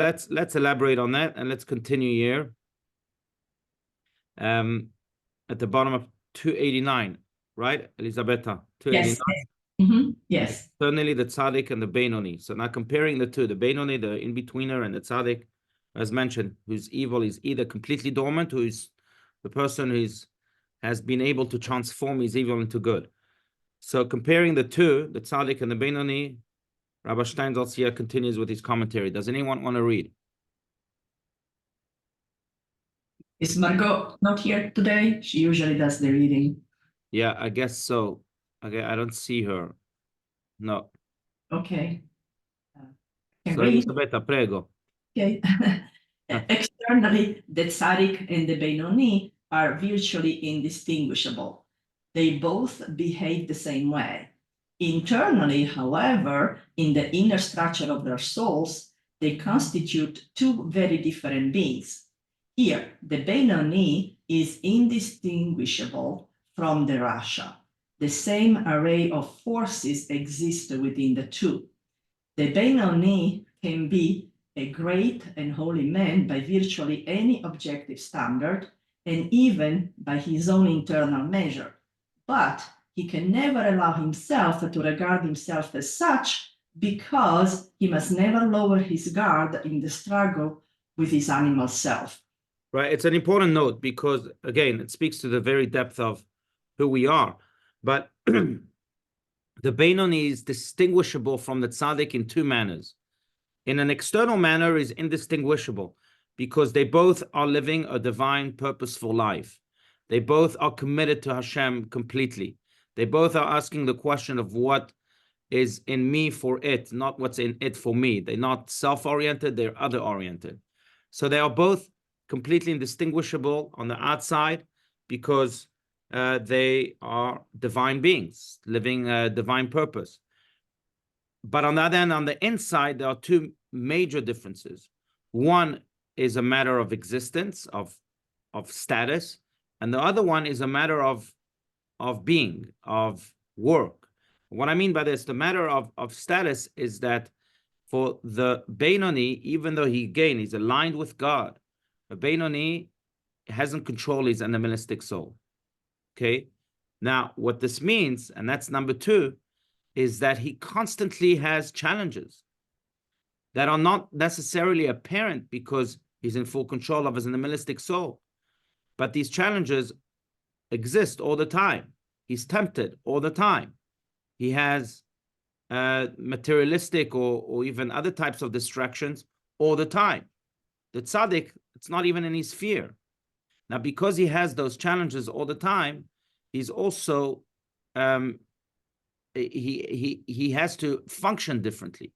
let's elaborate on that, and let's continue here. At the bottom of 289, right, Elisabetta? 289. Yes. Yes. Eternally, the tzaddik and the Beinoni. So now comparing the two, the Beinoni, the in-betweener, and the tzaddik, as mentioned, whose evil is either completely dormant, who is the person who's has been able to transform his evil into good. So comparing the two, the tzaddik and the Beinoni, Rabbi Steinsaltz here continues with his commentary. Does anyone want to read? Is Margot not here today? She usually does the reading. Yeah, I guess so. Okay, I don't see her. No. Okay. So Elisabetta, prego. Okay. Externally, the tzaddik and the Beinoni are virtually indistinguishable. They both behave the same way. Internally, however, in the inner structure of their souls, they constitute two very different beings. Here, the Beinoni is indistinguishable from the Rasha. The same array of forces exist within the two. The Beinoni can be a great and holy man by virtually any objective standard and even by his own internal measure. But he can never allow himself to regard himself as such because he must never lower his guard in the struggle with his animal self. Right. It's an important note because, again, it speaks to the very depth of who we are. But the Beinoni is distinguishable from the tzaddik in two manners. In an external manner is indistinguishable because they both are living a divine, purposeful life. They both are committed to Hashem completely. They both are asking the question of what is in me for it, not what's in it for me. They're not self-oriented, they're other-oriented. So they are both completely indistinguishable on the outside because they are divine beings living a divine purpose. But on the other hand, on the inside, there are two major differences. One is a matter of existence, of status, and the other one is a matter of being, of work. What I mean by this, the matter of status is that for the Beinoni, even though he's aligned with God, the Beinoni hasn't controlled his animalistic soul. Okay? Now, what this means, and that's number two, is that he constantly has challenges that are not necessarily apparent because he's in full control of his animalistic soul. But these challenges exist all the time. He's tempted all the time. He has materialistic or even other types of distractions all the time. The tzaddik, it's not even in his sphere. Now, because he has those challenges all the time, he's also he has to function differently.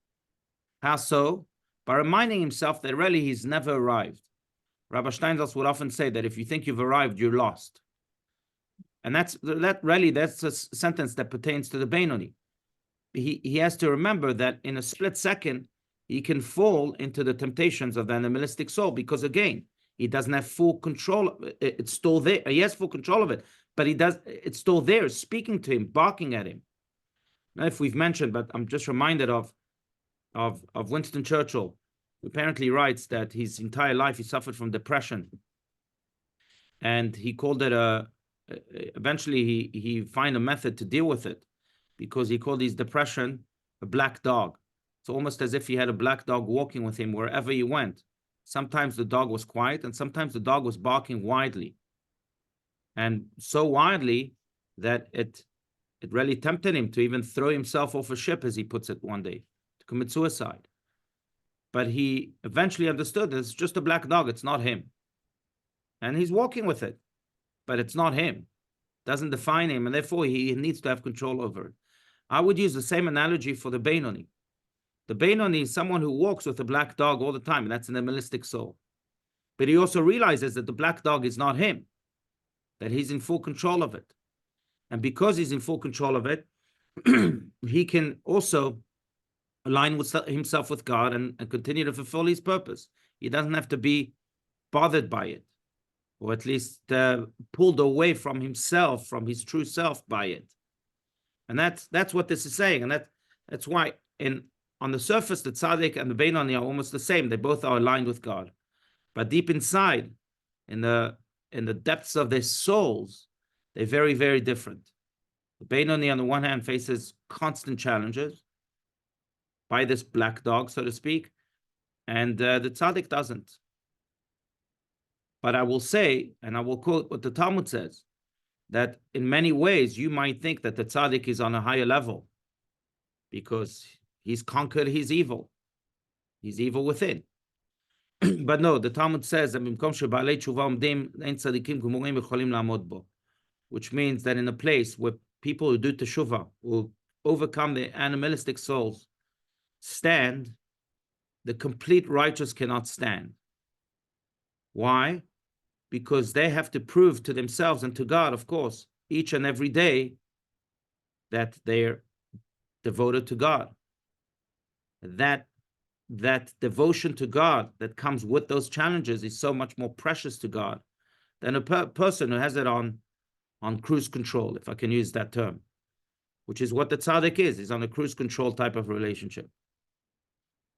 How so? By reminding himself that really he's never arrived. Rabbi Steinsaltz would often say that if you think you've arrived, you're lost. And that's a sentence that pertains to the Beinoni. He has to remember that in a split second, he can fall into the temptations of the animalistic soul because, again, he doesn't have full control. It's still there. He has full control of it, but it's still there, speaking to him, barking at him. Now, if we've mentioned, but I'm just reminded of Winston Churchill, who apparently writes that his entire life he suffered from depression. And he called it eventually he find a method to deal with it because he called his depression a black dog. It's almost as if he had a black dog walking with him wherever he went. Sometimes the dog was quiet and sometimes the dog was barking wildly. And so wildly that it really tempted him to even throw himself off a ship, as he puts it one day, to commit suicide. But he eventually understood that it's just a black dog, it's not him. And he's walking with it, but it's not him. It doesn't define him, and therefore he needs to have control over it. I would use the same analogy for the Beinoni. The Beinoni is someone who walks with a black dog all the time, and that's an animalistic soul. But he also realizes that the black dog is not him, that he's in full control of it. And because he's in full control of it, he can also align himself with God and continue to fulfill his purpose. He doesn't have to be bothered by it, or at least pulled away from himself, from his true self by it. And that's what this is saying. And that's why on the surface, the tzaddik and the Beinoni are almost the same. They both are aligned with God. But deep inside, in the depths of their souls, they're very, very different. The Beinoni, on the one hand, faces constant challenges by this black dog, so to speak, and the tzaddik doesn't. But I will say, and I will quote what the Talmud says, that in many ways you might think that the tzaddik is on a higher level because he's conquered his evil. He's evil within. But no, the Talmud says that which means that in a place where people who do teshuvah, who overcome their animalistic souls, stand, the complete righteous cannot stand. Why? Because they have to prove to themselves and to God, of course, each and every day that they're devoted to God. That devotion to God that comes with those challenges is so much more precious to God than a person who has it on cruise control, if I can use that term, which is what the tzaddik is. He's on a cruise control type of relationship.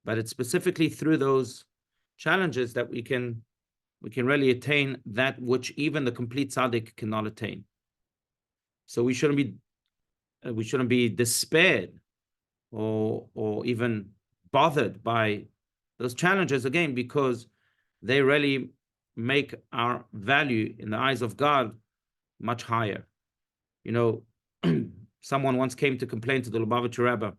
But it's specifically through those challenges that we can really attain that which even the complete tzaddik cannot attain. So we shouldn't be despaired or even bothered by those challenges, again, because they really make our value in the eyes of God much higher. You know, someone once came to complain to the Lubavitcher Rebbe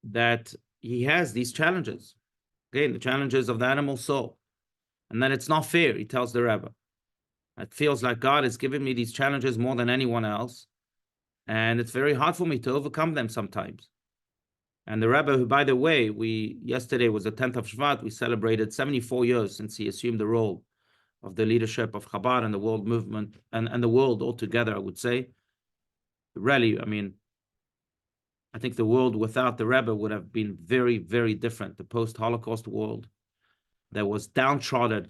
that he has these challenges, again, the challenges of the animal soul, and that it's not fair. He tells the Rebbe, it feels like God has given me these challenges more than anyone else, and it's very hard for me to overcome them sometimes. And the Rebbe, who, by the way, yesterday was the 10th of Shvat, we celebrated 74 years since he assumed the role of the leadership of Chabad and the world movement and the world altogether, I would say. Really, I mean, I think the world without the Rebbe would have been very, very different. The post-Holocaust world that was downtrodden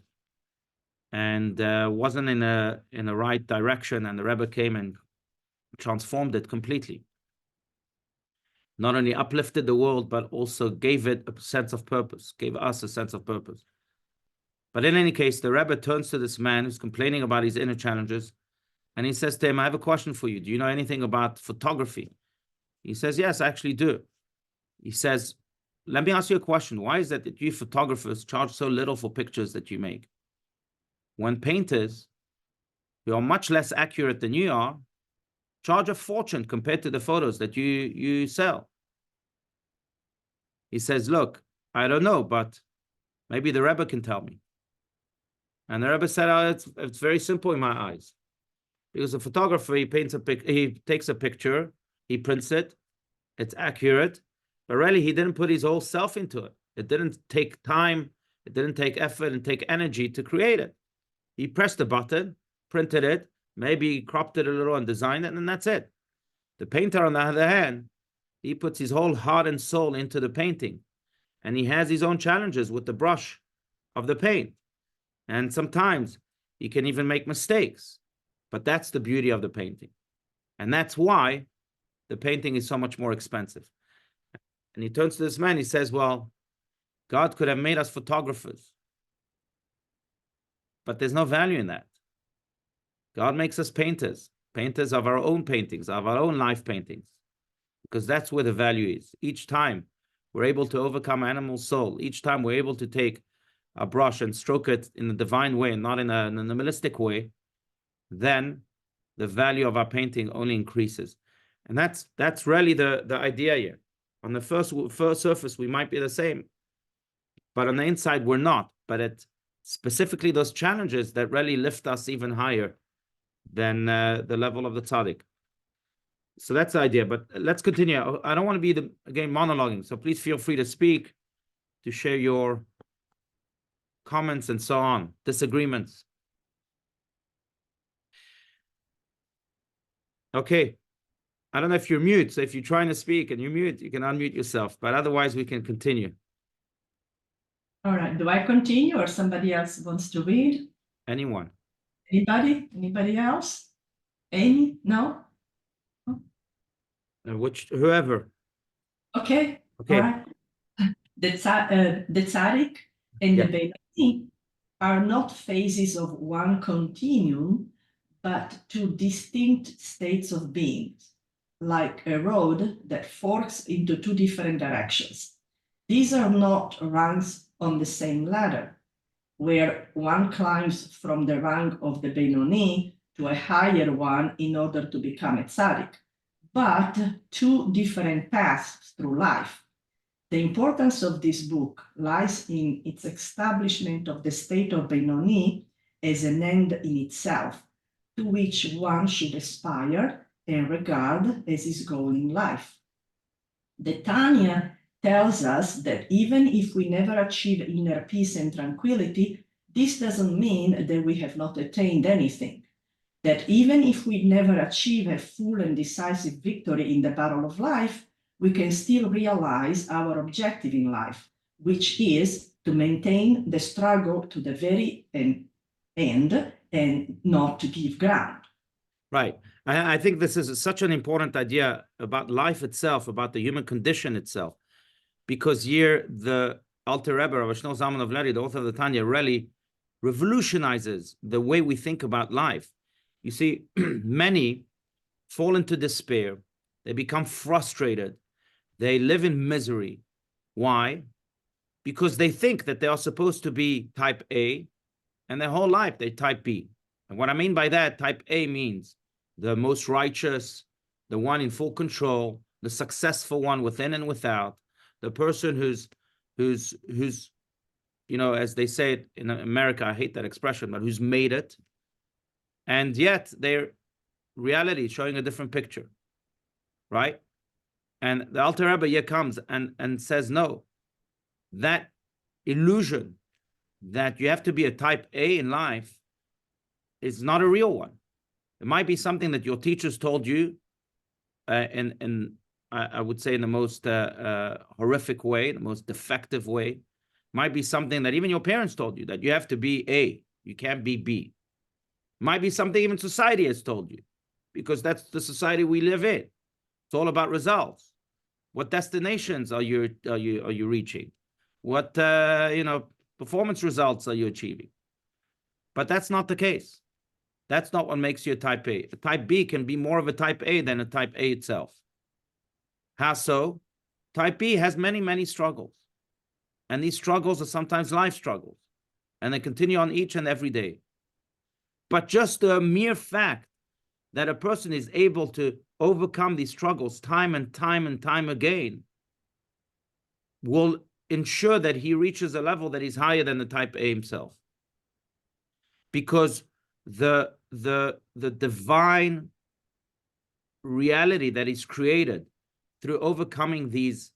and wasn't in a right direction, and the Rebbe came and transformed it completely. Not only uplifted the world, but also gave it a sense of purpose, gave us a sense of purpose. But in any case, the Rebbe turns to this man who's complaining about his inner challenges, and he says to him, I have a question for you. Do you know anything about photography? He says, yes, I actually do. He says, let me ask you a question. Why is it that you photographers charge so little for pictures that you make, when painters, who are much less accurate than you are, charge a fortune compared to the photos that you sell? He says, look, I don't know, but maybe the Rebbe can tell me. And the Rebbe said, oh, it's very simple in my eyes. Because a photographer, he takes a picture, he prints it, it's accurate, but really he didn't put his whole self into it. It didn't take time, it didn't take effort and take energy to create it. He pressed a button, printed it, maybe cropped it a little and designed it, and that's it. The painter, on the other hand, he puts his whole heart and soul into the painting, and he has his own challenges with the brush of the paint. And sometimes he can even make mistakes, but that's the beauty of the painting. And that's why the painting is so much more expensive. And he turns to this man, he says, well, God could have made us photographers, but there's no value in that. God makes us painters of our own paintings, of our own life paintings, because that's where the value is. Each time we're able to overcome animal soul, each time we're able to take a brush and stroke it in a divine way, not in a animalistic way, then the value of our painting only increases. And that's really the idea here. On the first surface, we might be the same, but on the inside, we're not. But it's specifically those challenges that really lift us even higher than the level of the tzaddik. So that's the idea. But let's continue. I don't want to be, again, monologuing. So please feel free to speak, to share your comments and so on, disagreements. Okay. I don't know if you're mute. So if you're trying to speak and you're mute, you can unmute yourself. But otherwise, we can continue. All right. Do I continue or somebody else wants to read? Anyone? Anybody? Anybody else? Amy? No? Whoever. Okay. Okay. All right. The tzaddik and the Beinoni are not phases of one continuum, but two distinct states of being, like a road that forks into two different directions. These are not rungs on the same ladder, where one climbs from the rung of the Beinoni to a higher one in order to become a tzaddik, but two different paths through life. The importance of this book lies in its establishment of the state of Beinoni as an end in itself, to which one should aspire and regard as his goal in life. The Tanya tells us that even if we never achieve inner peace and tranquility, this doesn't mean that we have not attained anything. That even if we never achieve a full and decisive victory in the battle of life, we can still realize our objective in life, which is to maintain the struggle to the very end and not to give ground. Right. I think this is such an important idea about life itself, about the human condition itself, because here the Alter Rebbe, Rav Shneur Zalman of Leri, the author of the Tanya, really revolutionizes the way we think about life. You see, many fall into despair. They become frustrated. They live in misery. Why? Because they think that they are supposed to be type A, and their whole life they're type B. And what I mean by that, type A means the most righteous, the one in full control, the successful one within and without, the person who's, you know, as they say it in America, I hate that expression, but who's made it. And yet their reality is showing a different picture, right? And the Alter Rebbe here comes and says, no, that illusion that you have to be a type A in life is not a real one. It might be something that your teachers told you, and I would say in the most horrific way, the most defective way. It might be something that even your parents told you, that you have to be A, you can't be B. It might be something even society has told you, because that's the society we live in. It's all about results. What destinations are you reaching? What performance results are you achieving? But that's not the case. That's not what makes you a type A. A type B can be more of a type A than a type A itself. How so? Type B has many, many struggles. And these struggles are sometimes life struggles. And they continue on each and every day. But just the mere fact that a person is able to overcome these struggles time and time and time again will ensure that he reaches a level that is higher than the type A himself. Because the divine reality that is created through overcoming these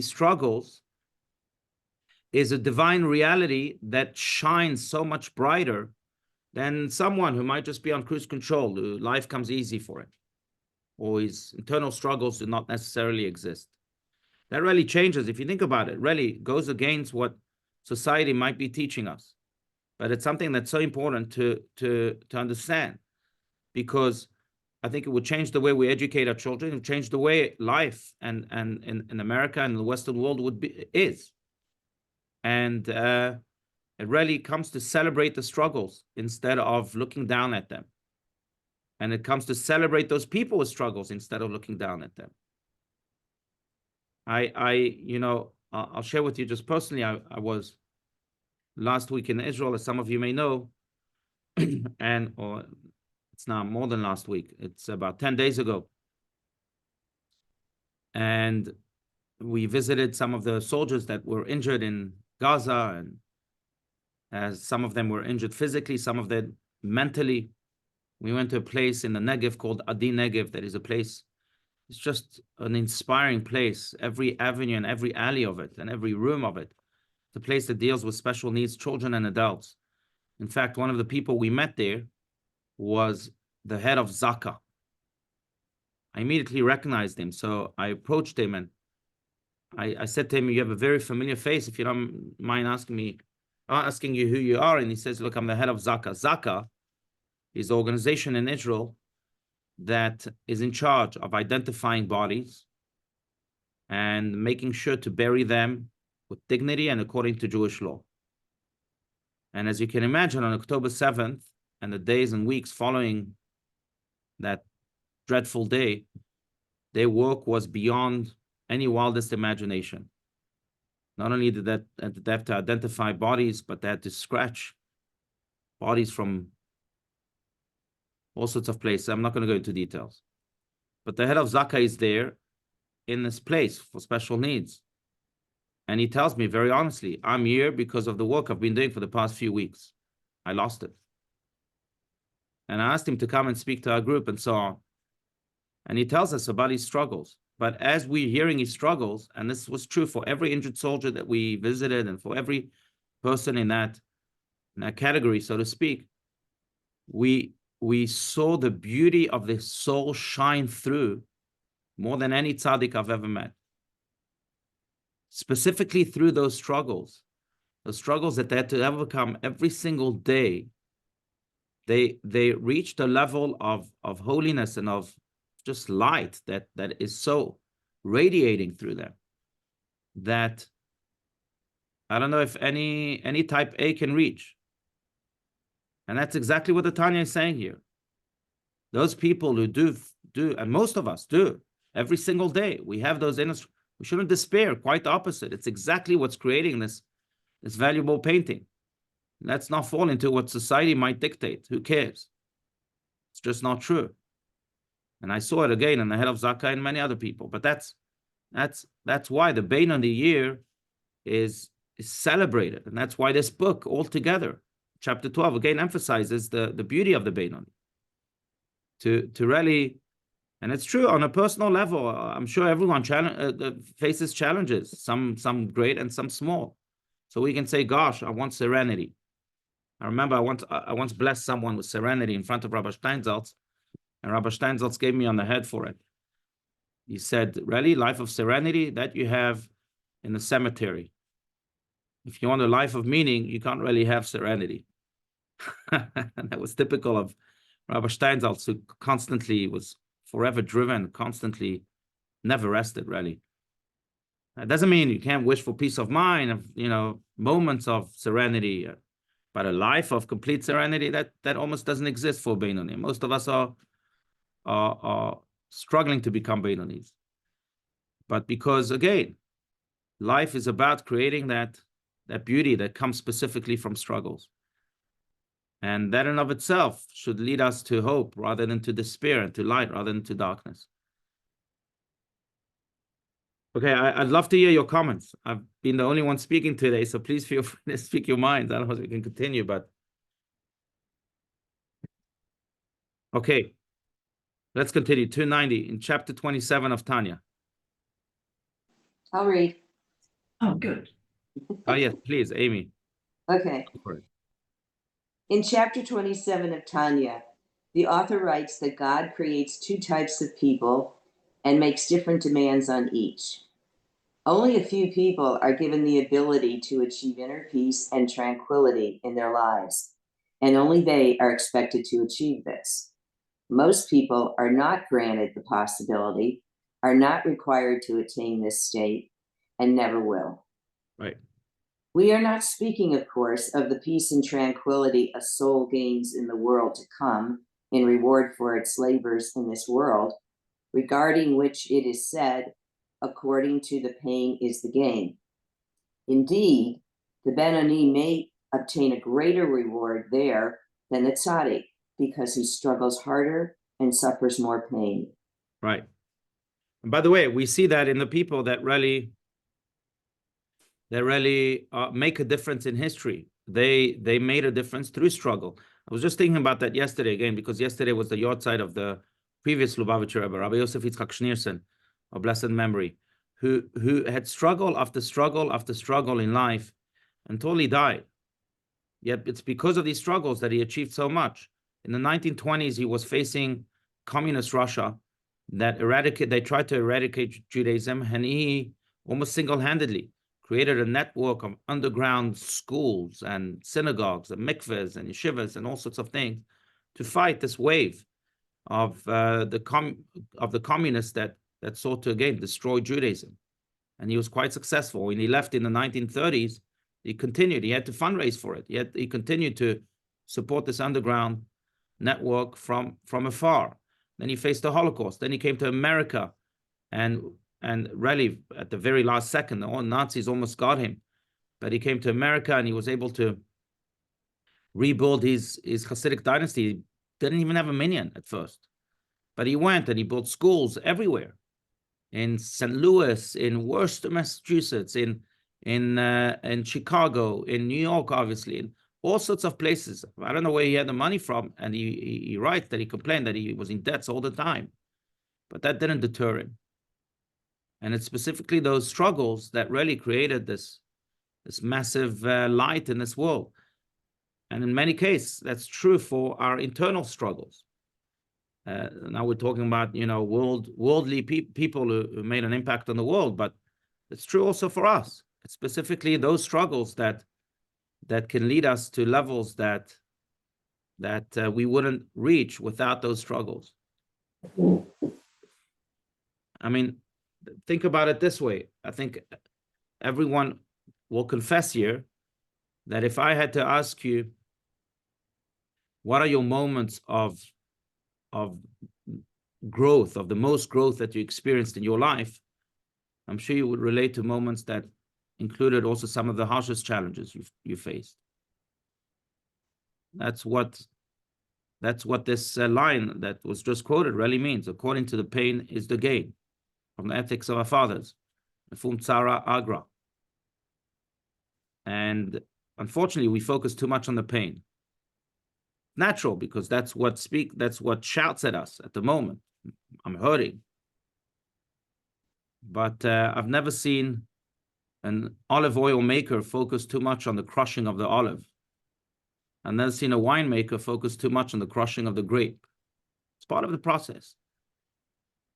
struggles is a divine reality that shines so much brighter than someone who might just be on cruise control, who life comes easy for him, or his internal struggles do not necessarily exist. That really changes, if you think about it, really goes against what society might be teaching us. But it's something that's so important to understand, because I think it would change the way we educate our children, and change the way life and in America and the Western world is. And it really comes to celebrate the struggles instead of looking down at them. And it comes to celebrate those people with struggles instead of looking down at them. I'll share with you just personally, I was last week in Israel, as some of you may know, or it's now more than last week. It's about 10 days ago. And we visited some of the soldiers that were injured in Gaza, and as some of them were injured physically, some of them mentally. We went to a place in the Negev called Adi Negev. That is a place, it's just an inspiring place. Every avenue and every alley of it and every room of it. It's a place that deals with special needs children and adults. In fact, one of the people we met there was the head of Zaka. I immediately recognized him. So I approached him and I said to him, you have a very familiar face. If you don't mind asking you who you are. And he says, look, I'm the head of Zaka. Zaka is an organization in Israel that is in charge of identifying bodies, and making sure to bury them with dignity and according to Jewish law. And as you can imagine, on October 7th and the days and weeks following that dreadful day, their work was beyond any wildest imagination. Not only did they have to identify bodies, but they had to scratch bodies from all sorts of places. I'm not going to go into details. But the head of Zaka is there in this place for special needs. And he tells me very honestly, I'm here because of the work I've been doing for the past few weeks. I lost it. And I asked him to come and speak to our group and so on. And he tells us about his struggles. But as we're hearing his struggles, and this was true for every injured soldier that we visited and for every person in that category, so to speak, we saw the beauty of the soul shine through more than any tzaddik I've ever met. Specifically through those struggles that they had to overcome every single day, they reached a level of holiness and of just light that is so radiating through them that I don't know if any type A can reach. And that's exactly what the Tanya is saying here. Those people who do, and most of us do, every single day, we have those inner. We shouldn't despair, quite the opposite. It's exactly what's creating this valuable painting. Let's not fall into what society might dictate. Who cares? It's just not true. And I saw it again in the head of Zaka and many other people. But that's why the Beinoni year is celebrated. And that's why this book altogether, chapter 12, again emphasizes the beauty of the Beinoni. To really, and it's true on a personal level, I'm sure everyone faces challenges, some great and some small. So we can say, gosh, I want serenity. I remember I once blessed someone with serenity in front of Rabbi Steinsaltz, and Rabbi Steinsaltz gave me on the head for it. He said, really, life of serenity, that you have in the cemetery. If you want a life of meaning, you can't really have serenity. And that was typical of Rabbi Steinsaltz, who constantly was forever driven, constantly never rested, really. That doesn't mean you can't wish for peace of mind, of moments of serenity, but a life of complete serenity, that almost doesn't exist for Beinoni. Most of us are struggling to become Beinonis. But because, again, life is about creating that beauty that comes specifically from struggles. And that in of itself should lead us to hope rather than to despair, and to light rather than to darkness. Okay, I'd love to hear your comments. I've been the only one speaking today, so please feel free to speak your minds. I don't know if we can continue, but... Okay, let's continue. 290 in chapter 27 of Tanya. I'll read. Oh, good. Oh, yes, please, Amy. Okay. In chapter 27 of Tanya, the author writes that God creates two types of people and makes different demands on each. Only a few people are given the ability to achieve inner peace and tranquility in their lives, and only they are expected to achieve this. Most people are not granted the possibility, are not required to attain this state, and never will. Right. We are not speaking, of course, of the peace and tranquility a soul gains in the world to come in reward for its labors in this world, regarding which it is said, according to the pain is the gain. Indeed, the Beinoni may obtain a greater reward there than the tzaddik, because he struggles harder and suffers more pain. Right. And by the way, we see that in the people that really make a difference in history. They made a difference through struggle. I was just thinking about that yesterday again, because yesterday was the yahrzeit of the previous Lubavitcher Rebbe, Rabbi Yosef Yitzchak Schneerson, of blessed memory, who had struggle after struggle after struggle in life until he died. Yet it's because of these struggles that he achieved so much. In the 1920s, he was facing communist Russia they tried to eradicate Judaism, and he almost single-handedly created a network of underground schools and synagogues and mikvahs and yeshivas and all sorts of things to fight this wave of the communists that sought to again destroy Judaism. And he was quite successful. When he left in the 1930s, he continued. He had to fundraise for it. Yet he continued to support this underground network from afar. Then he faced the Holocaust. Then he came to America, and really at the very last second, the Nazis almost got him. But he came to America and he was able to rebuild his Hasidic dynasty. He didn't even have a minyan at first. But he went and he built schools everywhere. In St. Louis, in Worcester, Massachusetts, in Chicago, in New York, obviously, in all sorts of places. I don't know where he had the money from, and he writes that he complained that he was in debts all the time, but that didn't deter him. And it's specifically those struggles that really created this massive light in this world. And in many cases, that's true for our internal struggles. Now we're talking about, worldly people who made an impact on the world, but it's true also for us. It's specifically those struggles that can lead us to levels that we wouldn't reach without those struggles. I mean, think about it this way. I think everyone will confess here that if I had to ask you, what are your moments of growth, of the most growth that you experienced in your life, I'm sure you would relate to moments that included also some of the harshest challenges you faced. That's what this line that was just quoted really means. According to the pain is the gain, from the Ethics of Our Fathers, Fum Tzara Agra. And unfortunately, we focus too much on the pain. Natural, because that's what shouts at us at the moment. I'm hurting. But I've never seen an olive oil maker focus too much on the crushing of the olive. I've never seen a winemaker focus too much on the crushing of the grape. It's part of the process.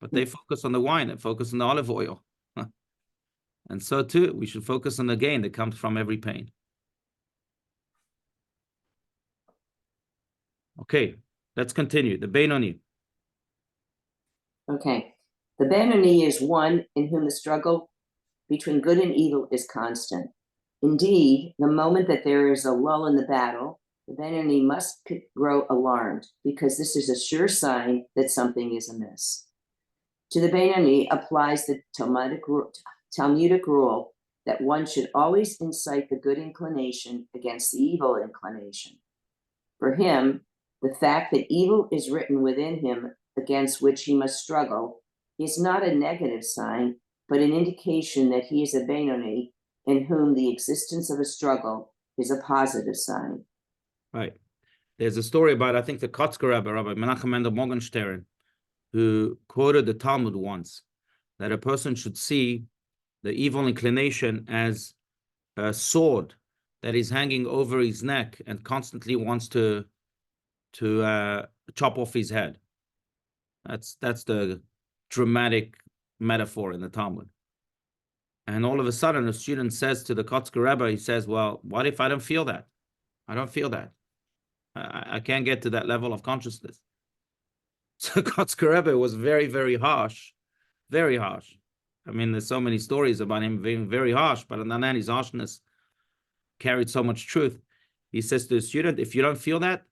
But they focus on the wine and focus on the olive oil. And so too, we should focus on the gain that comes from every pain. Okay, let's continue. The Beinoni. Okay. The Beinoni is one in whom the struggle between good and evil is constant. Indeed, the moment that there is a lull in the battle, the Beinoni must grow alarmed, because this is a sure sign that something is amiss. To the Beinoni applies the Talmudic rule that one should always incite the good inclination against the evil inclination. For him, the fact that evil is written within him against which he must struggle is not a negative sign, but an indication that he is a Beinoni in whom the existence of a struggle is a positive sign. Right. There's a story about, I think, the Kotzker Rebbe, Rabbi Menachem Mendel Morgenstern, who quoted the Talmud once, that a person should see the evil inclination as a sword that is hanging over his neck and constantly wants to chop off his head. That's the dramatic metaphor in the Talmud. And all of a sudden, a student says to the Kotzker Rebbe, he says, well, what if I don't feel that? I don't feel that. I can't get to that level of consciousness. So Kotzker Rebbe was very, very harsh, very harsh. I mean, there's so many stories about him being very harsh, but on the other hand, his harshness carried so much truth. He says to the student, if you don't feel that,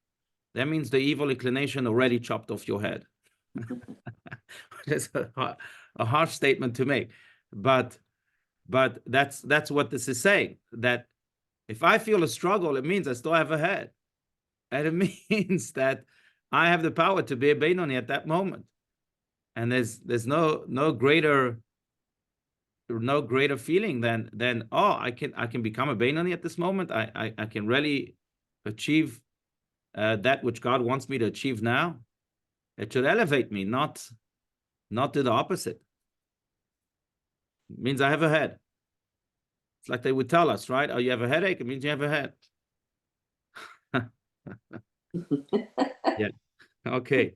that means the evil inclination already chopped off your head. It's a harsh statement to make, but that's what this is saying. That if I feel a struggle, it means I still have a head, and it means that I have the power to be a Beinoni at that moment. And there's no greater feeling than oh, I can become a Beinoni at this moment. I can really achieve that which God wants me to achieve now. It should elevate me, not do the opposite. It means I have a head. It's like they would tell us, right? Oh, you have a headache? It means you have a head. Yeah. Okay.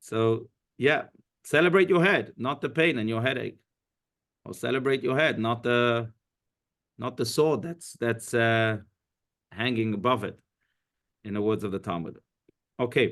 So, yeah, celebrate your head, not the pain and your headache. Or celebrate your head, not the sword that's hanging above it, in the words of the Talmud. Okay.